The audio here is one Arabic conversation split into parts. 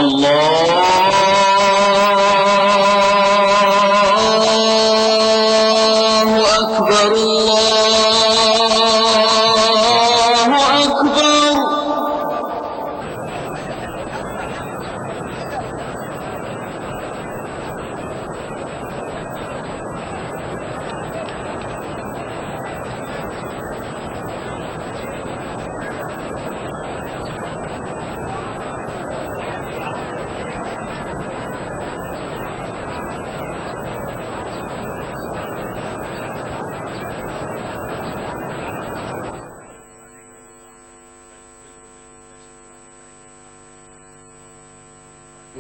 الله أكبر الله أكبر.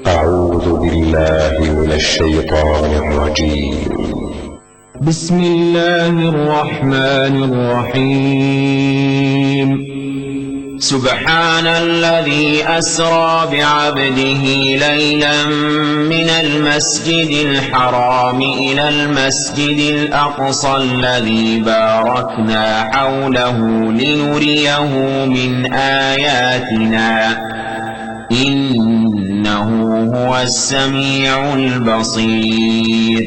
أعوذ بالله من الشيطان الرجيم. بسم الله الرحمن الرحيم. سبحان الذي أسرى بعبده ليلا من المسجد الحرام إلى المسجد الأقصى الذي باركنا حوله لنريه من آياتنا إنه هو السميع البصير.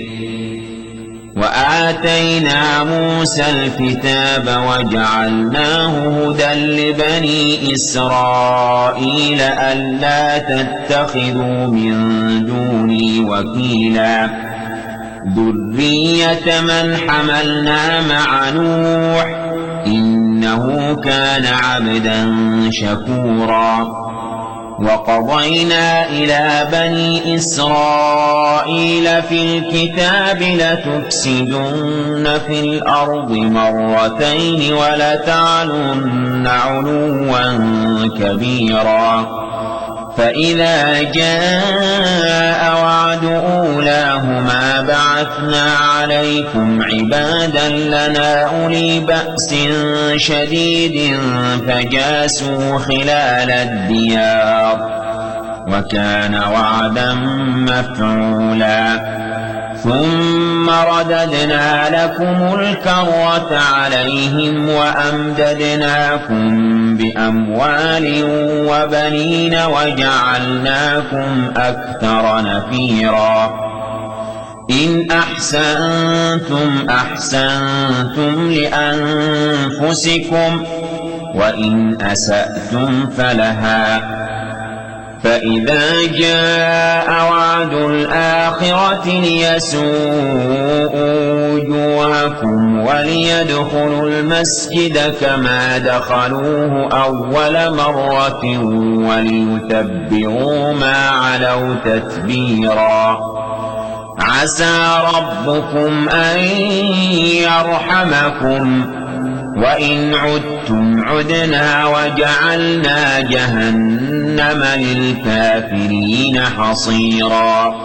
وآتينا موسى الكتاب وجعلناه هدى لبني إسرائيل ألا تتخذوا من دوني وكيلا ذرية من حملنا مع نوح إنه كان عبدا شكورا. وقضينا إلى بني إسرائيل في الكتاب لتفسدن في الأرض مرتين ولتعلن علوا كبيرا. فإذا جاء وعد أولاهما بعثنا عليكم عبادا لنا أولي بأس شديد فجاسوا خلال الديار وكان وعدا مفعولا. ثم رددنا لكم الكرة عليهم وأمددناكم بأموال وبنين وجعلناكم أكثر نفيرا. إن أحسنتم أحسنتم لأنفسكم وإن أسأتم فلها. فإذا جاء وعد الآخرة ليسوءوا وجوهكم وليدخلوا المسجد كما دخلوه أول مرة وليتبروا ما علوا تتبيرا. عسى ربكم أن يرحمكم وإن عدتم عدنا وجعلنا جهنم للكافرين حصيرا.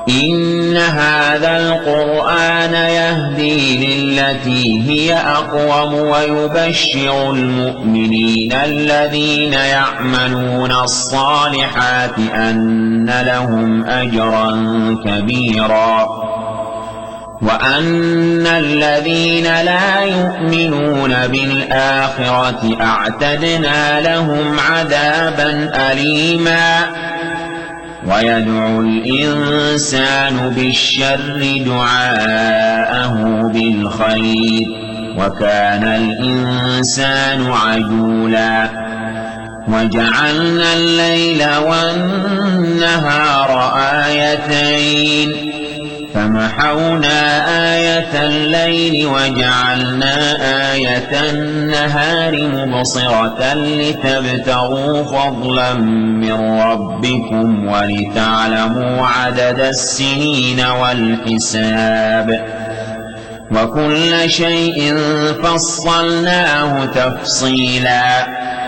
إن هذا القرآن يهدي للتي هي أقوم ويبشر المؤمنين الذين يعملون الصالحات أن لهم أجرا كبيرا. وأن الذين لا يؤمنون بالآخرة أعتدنا لهم عذابا أليما. ويدعو الإنسان بالشر دعاءه بالخير وكان الإنسان عجولا. وجعلنا الليل والنهار آيتين فمحونا آية الليل وجعلنا آية النهار مبصرة لتبتغوا فضلا من ربكم ولتعلموا عدد السنين والحساب وكل شيء فصلناه تفصيلا.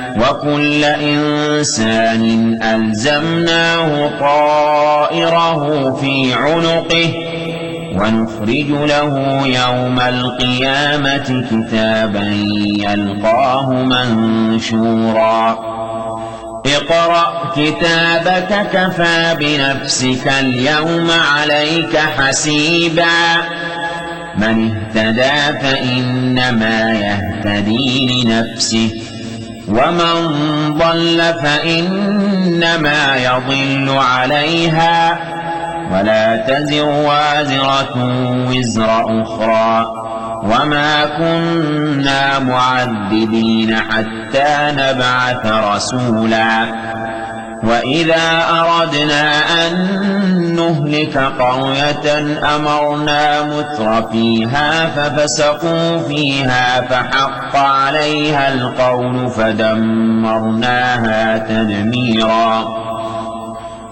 وكل إنسان ألزمناه طائره في عنقه ونخرج له يوم القيامة كتابا يلقاه منشورا. اقرأ كتابك كفى بنفسك اليوم عليك حسيبا. من اهتدى فإنما يهتدي لنفسه ومن ضل فإنما يضل عليها ولا تزر وازرة وزر أخرى وما كنا معذبين حتى نبعث رسولا وإذا أردنا أن نهلك قرية أمرنا متر فيها ففسقوا فيها فحق عليها القول فدمرناها تدميرا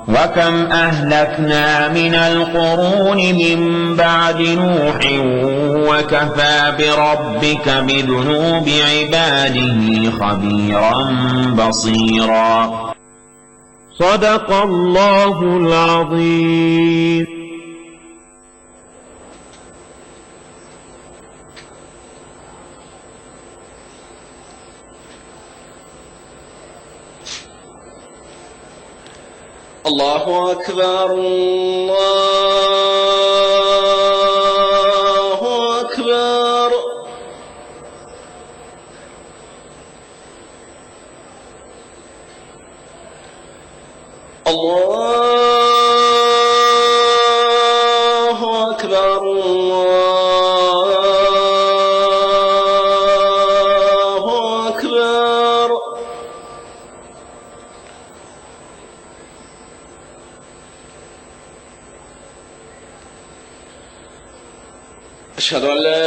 وكم أهلكنا من القرون من بعد نوح وكفى بربك بذنوب عباده خبيرا بصيرا. صدق الله العظيم. الله أكبر الله أكبر. الله أكبر الله أكبر. أشهد أن لا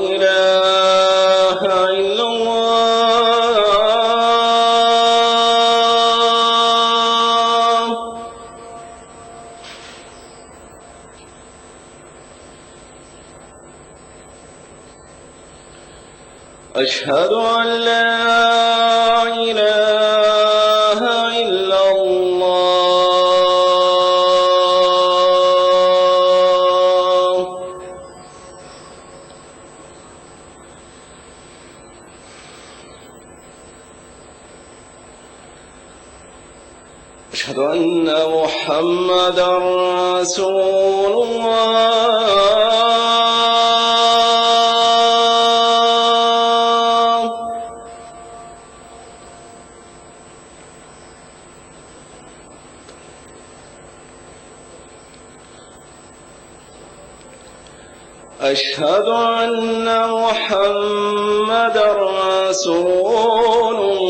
إله إلا الله. أشهد أن لا إله إلا الله. أشهد أن محمدًا رسول الله. أشهد أن محمدًا رسول الله.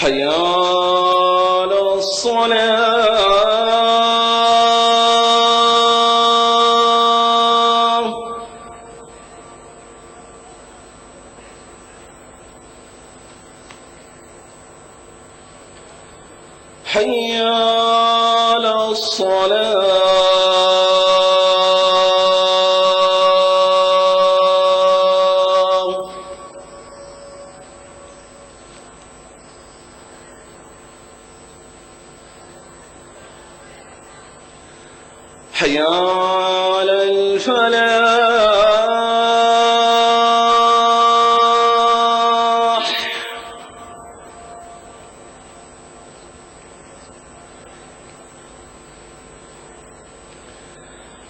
حي على الصلاة. حي على الصلاة. حي على الفلاح.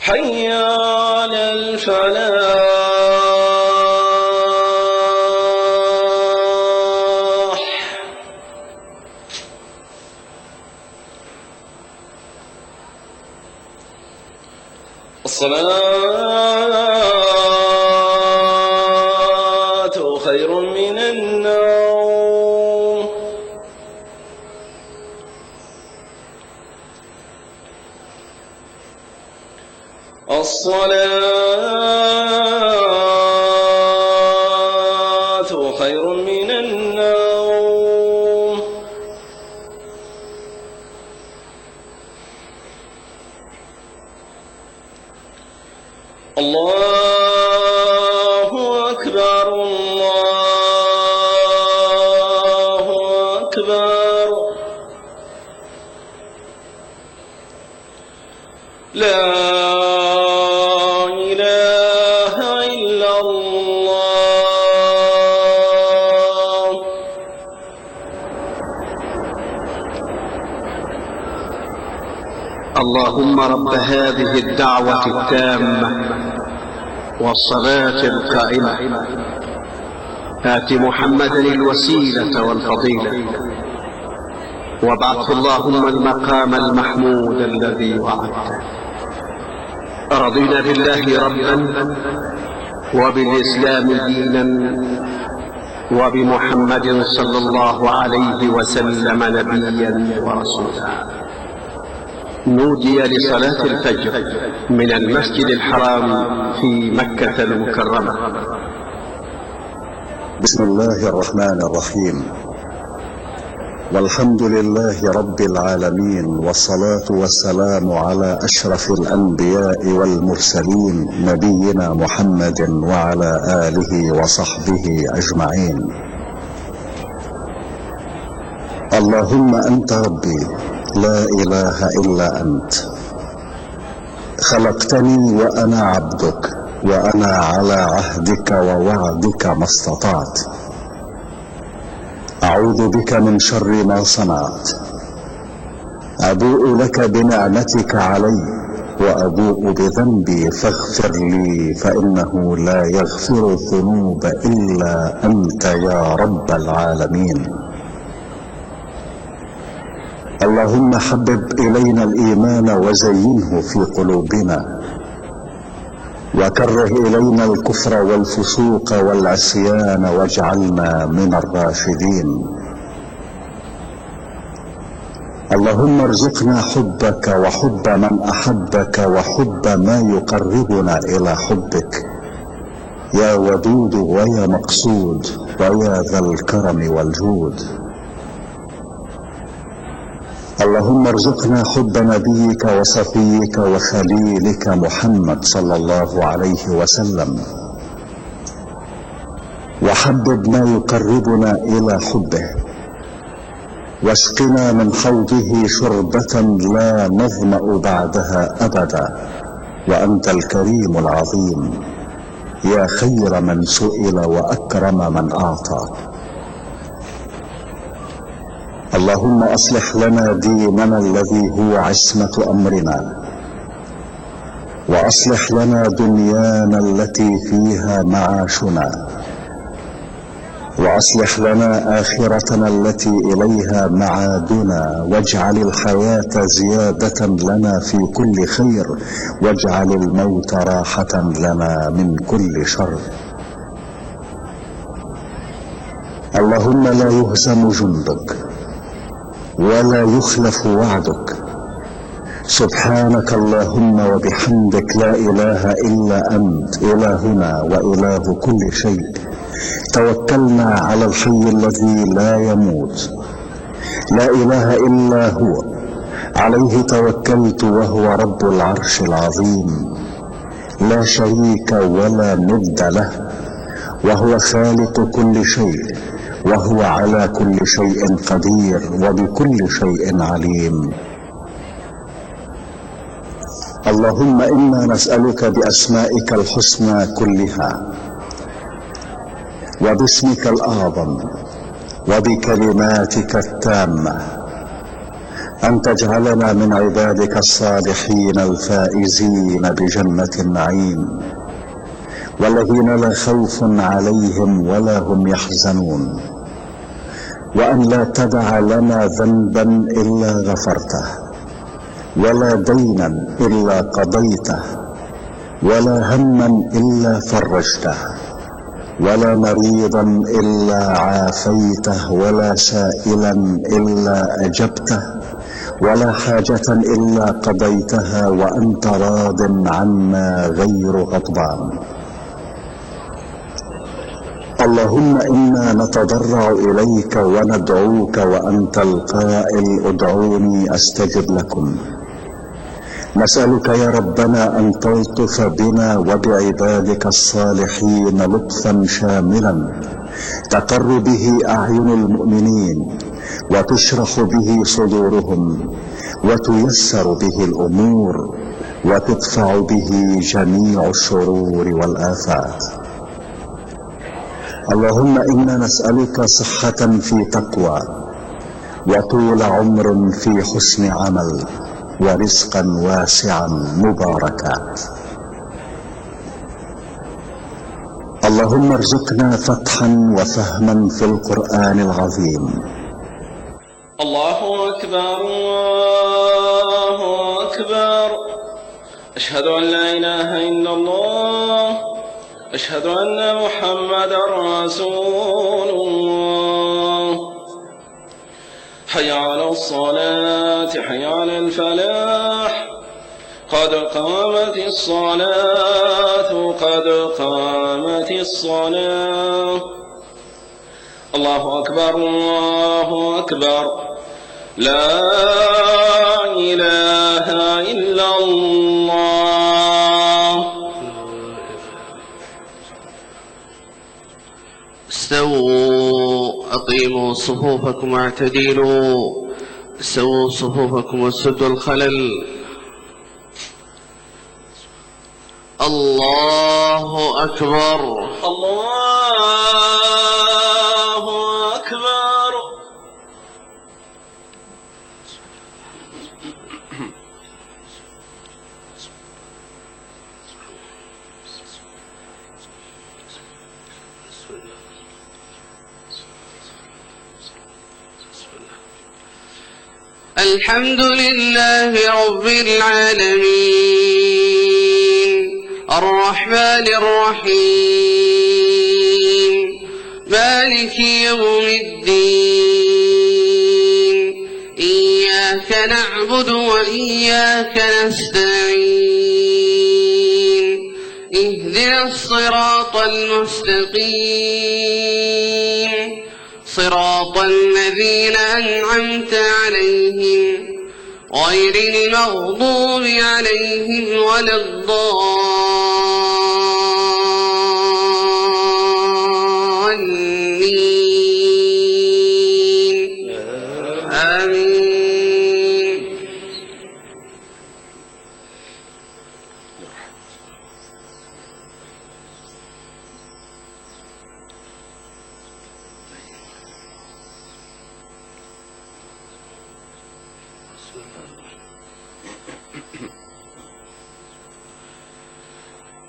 حي على الفلاح. الصلاة خير من النوم. الصلاة خير من النوم. الله أكبر الله أكبر. لا إله إلا الله. اللهم رب هذه الدعوة التامة والصلاة القائمة آت محمدا الوسيلة والفضيلة وابعثه اللهم المقام المحمود الذي وعدته. رضينا بالله ربا وبالإسلام دينا وبمحمد صلى الله عليه وسلم نبيا ورسولا. نودي لصلاة الفجر من المسجد الحرام في مكة المكرمة. بسم الله الرحمن الرحيم، والحمد لله رب العالمين، والصلاة والسلام على أشرف الأنبياء والمرسلين نبينا محمد وعلى آله وصحبه أجمعين. اللهم أنت ربي لا إله إلا أنت، خلقتني وأنا عبدك، وأنا على عهدك ووعدك ما استطعت. أعوذ بك من شر ما صنعت، أبوء لك بنعمتك علي وأبوء بذنبي فاغفر لي، فإنه لا يغفر الذنوب إلا أنت يا رب العالمين. اللهم حبب إلينا الإيمان وزينه في قلوبنا، وكره إلينا الكفر والفسوق والعصيان واجعلنا من الراشدين. اللهم ارزقنا حبك وحب من أحبك وحب ما يقربنا إلى حبك يا ودود ويا مقصود ويا ذا الكرم والجود. اللهم ارزقنا حب نبيك وصفيك وخليلك محمد صلى الله عليه وسلم، وحبب ما يقربنا إلى حبه، واسقنا من حوضه شربة لا نظمأ بعدها أبدا، وأنت الكريم العظيم يا خير من سئل وأكرم من أعطى. اللهم أصلح لنا ديننا الذي هو عصمة أمرنا، وأصلح لنا دنيانا التي فيها معاشنا، وأصلح لنا آخرتنا التي إليها معادنا، واجعل الحياة زيادة لنا في كل خير، واجعل الموت راحة لنا من كل شر. اللهم لا يهزم جندك ولا يخلف وعدك. سبحانك اللهم وبحمدك، لا إله إلا أنت إلهنا وإله كل شيء. توكلنا على الحي الذي لا يموت، لا إله إلا هو، عليه توكلت وهو رب العرش العظيم، لا شريك ولا ند له، وهو خالق كل شيء، وهو على كل شيء قدير، وبكل شيء عليم. اللهم إنا نسألك بأسمائك الحسنى كلها، وباسمك الأعظم، وبكلماتك التامة، أن تجعلنا من عبادك الصالحين الفائزين بجنة النعيم، والذين لا خوف عليهم ولا هم يحزنون، وأن لا تدع لنا ذنبا إلا غفرته، ولا دينا إلا قضيته، ولا هما إلا فرجته، ولا مريضا إلا عافيته، ولا سائلا إلا أجبته، ولا حاجة إلا قضيتها وأنت راض عنا غير غضبان. اللهم إنا نتضرع إليك وندعوك وأنت القائل ادعوني أستجب لكم. نسألك يا ربنا أن تلطف بنا وبعبادك الصالحين لطفا شاملا تقر به أعين المؤمنين، وتشرح به صدورهم، وتيسر به الأمور، وتدفع به جميع الشرور والآفات. اللهم إنا نسألك صحة في تقوى، وطول عمر في حسن عمل، ورزقا واسعا مباركا. اللهم ارزقنا فتحا وفهما في القرآن العظيم. الله أكبر الله أكبر. أشهد أن لا إله إلا الله. أشهد أن محمدا رسول الله. حي على الصلاة حي على الفلاح. قد قامت الصلاة قد قامت الصلاة. الله أكبر الله أكبر. لا إله إلا الله. استووا أقيموا صفوفكم واعتدلوا. استووا صفوفكم واسدوا الخلل. الله أكبر الله أكبر. الحمد لله رب العالمين الرحمن الرحيم مالك يوم الدين. إياك نعبد وإياك نستعين. اهدنا الصراط المستقيم صراط الذين أنعمت عليهم غير المغضوب عليهم ولا الضالين. آمين.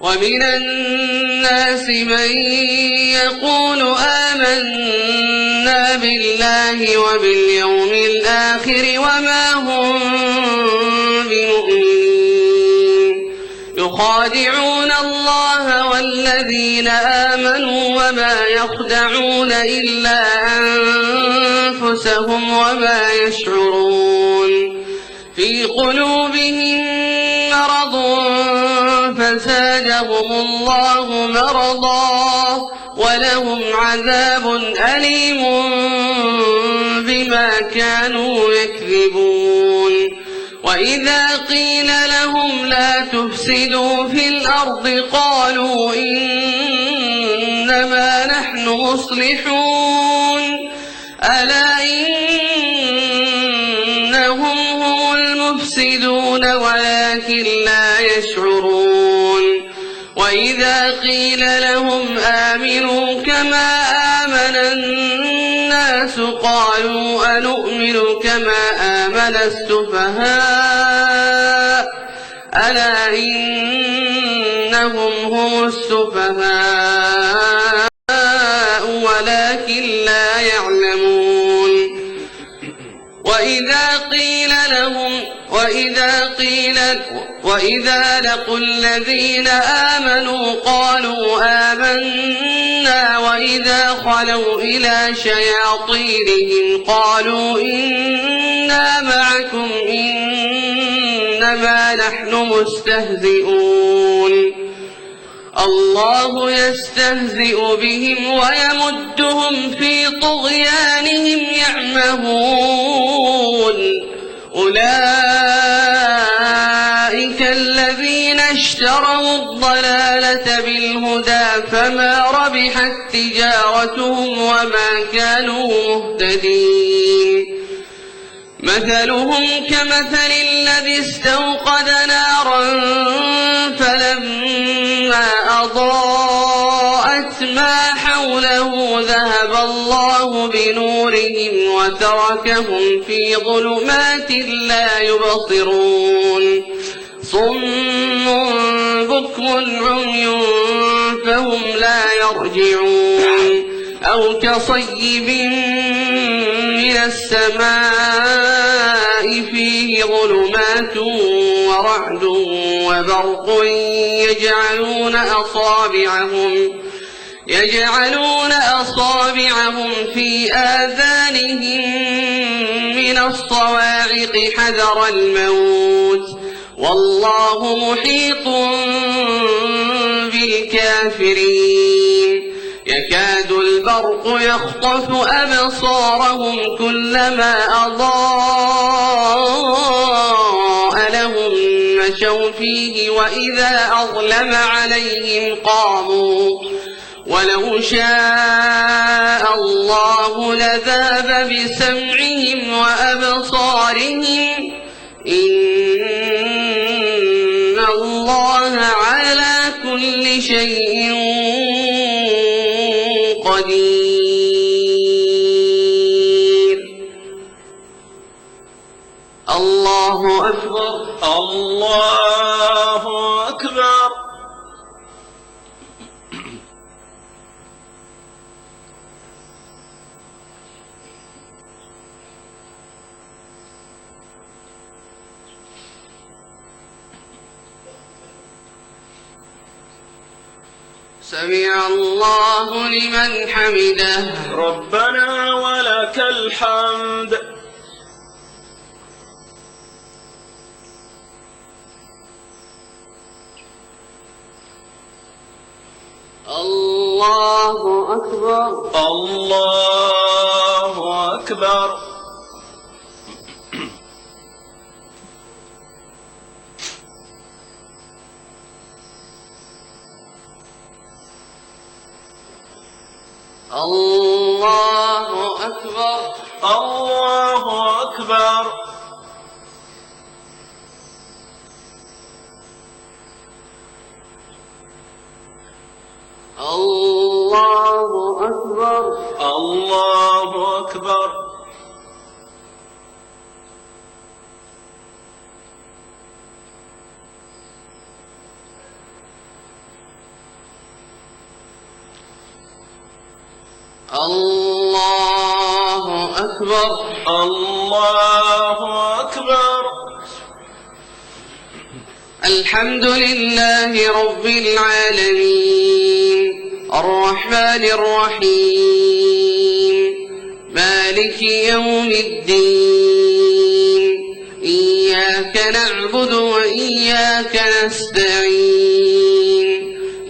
ومن الناس من يقول آمنا بالله وباليوم الآخر وما هم بمؤمنين. يخادعون الله والذين آمنوا وما يخدعون إلا أنفسهم وما يشعرون. في قلوبهم مرض فزادهم الله مرضا ولهم عذاب أليم بما كانوا يكذبون. وإذا قيل لهم لا تفسدوا في الأرض قالوا إنما نحن مصلحون. ألا إنهم هم المفسدون ولكن لا يشعرون. وإذا قيل لهم آمنوا كما آمن الناس قالوا أنؤمن كما آمن السفهاء. ألا إنهم هم السفهاء ولكن لا يعلمون. وإذا لقوا الذين آمنوا قالوا آمنا وإذا خلوا إلى شياطينهم قالوا إنا معكم إنما نحن مستهزئون. الله يستهزئ بهم ويمدهم في طغيانهم يعمهون. أولئك الذين اشتروا الضلالة بالهدى فما ربحت تجارتهم وما كانوا مهتدين. مثلهم كمثل الذي استوقد نارا فلما أضاءت ما حوله ذهب الله بنورهم وتركهم في ظلمات لا يبصرون صم بكم عمي فهم لا يرجعون أو كصيب من السماء فيه ظلمات ورعد وبرق يجعلون أصابعهم في آذانهم من الصواعق حذر الموت والله محيط بالكافرين يكاد البرق يخطف أبصارهم كلما أضاء لهم مشوا فيه وإذا أظلم عليهم قاموا ولو شاء الله لذهب بسمعهم وأبصارهم إن الله على كل شيء قدير. الله أكبر. الله أكبر. سمع الله لمن حمده. ربنا ولك الحمد. الله أكبر. الله أكبر. الله أكبر. الله أكبر. الله أكبر. الله أكبر. الله أكبر. الله أكبر. الحمد لله رب العالمين الرحمن الرحيم مالك يوم الدين إياك نعبد وإياك نستعين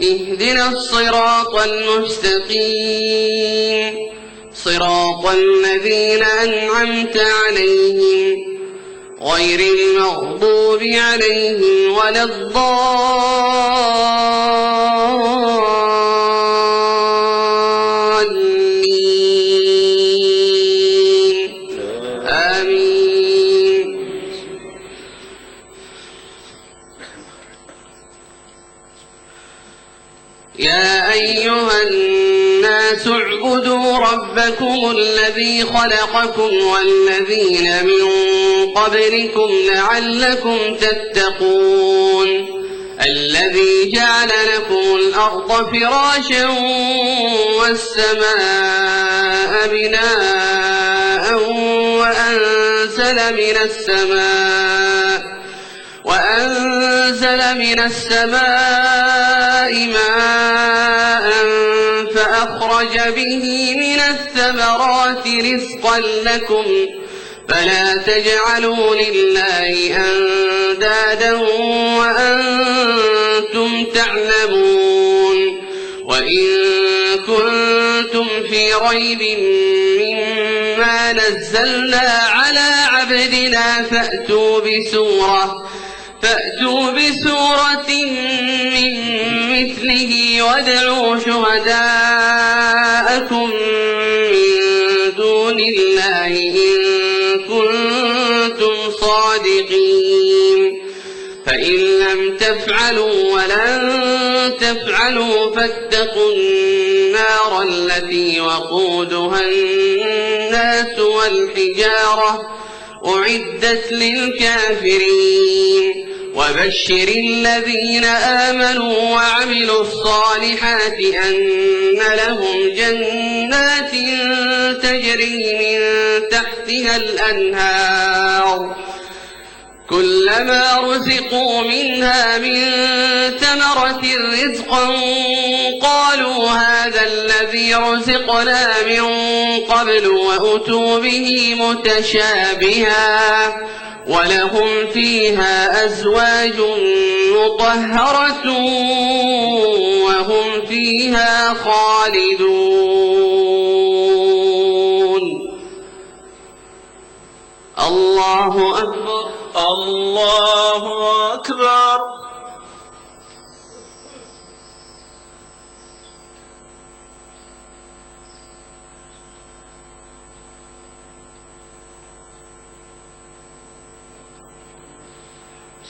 اهدنا الصراط المستقيم صراط الذين أنعمت عليهم غير المغضوب عليهم ولا الضالين آمين. يا أيها الناس اعبدوا ربكم الذي خلقكم والذين من قبلكم لعلكم تتقون الذي جعل لكم الأرض فراشا والسماء بناء وأنزل من السماء ماء فأخرج به من الثمرات رزقا لكم فلا تجعلوا لله أندادا وأنتم تعلمون. وإن كنتم في ريب مما نزلنا على عبدنا فأتوا بسورة من مثله وادعوا شهداءكم من دون الله إن كنتم صادقين فإن لم تفعلوا ولن تفعلوا فاتقوا النار التي وقودها الناس والحجارة أعدت للكافرين وبشر الذين آمنوا وعملوا الصالحات أن لهم جنات تجري من تحتها الأنهار كلما رزقوا منها من ثمرة رزقا قالوا هذا الذي رزقنا من قبل وأتوا به متشابها ولهم فيها أزواج مطهرة وهم فيها خالدون. الله أكبر. الله أكبر.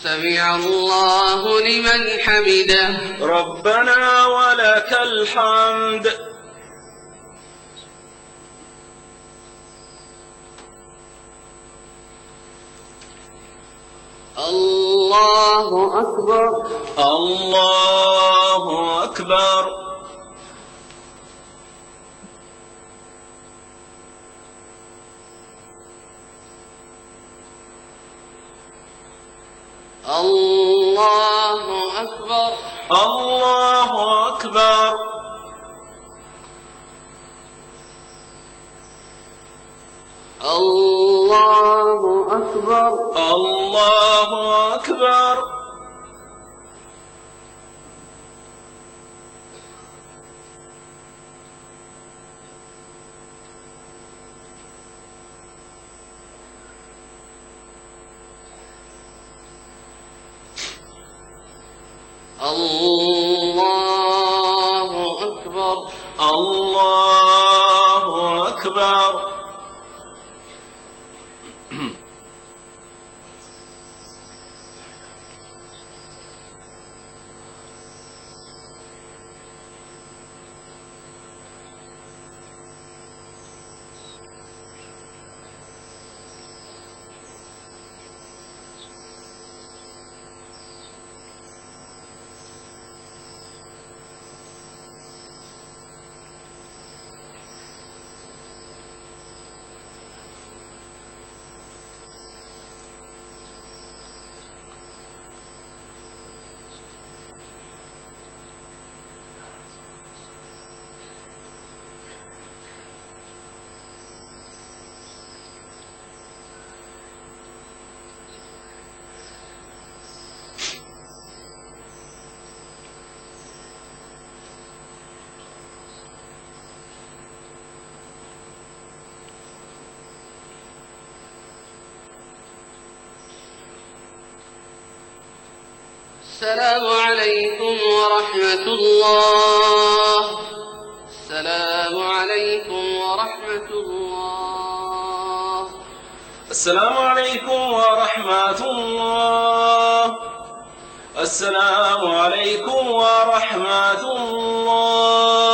سمع الله لمن حمده. ربنا ولك الحمد. الله أكبر. الله أكبر. الله أكبر. الله أكبر. الله أكبر. الله أكبر. الله أكبر. الله أكبر. السلام عليكم ورحمة الله. السلام عليكم ورحمة الله. السلام عليكم ورحمة الله. السلام عليكم ورحمة الله.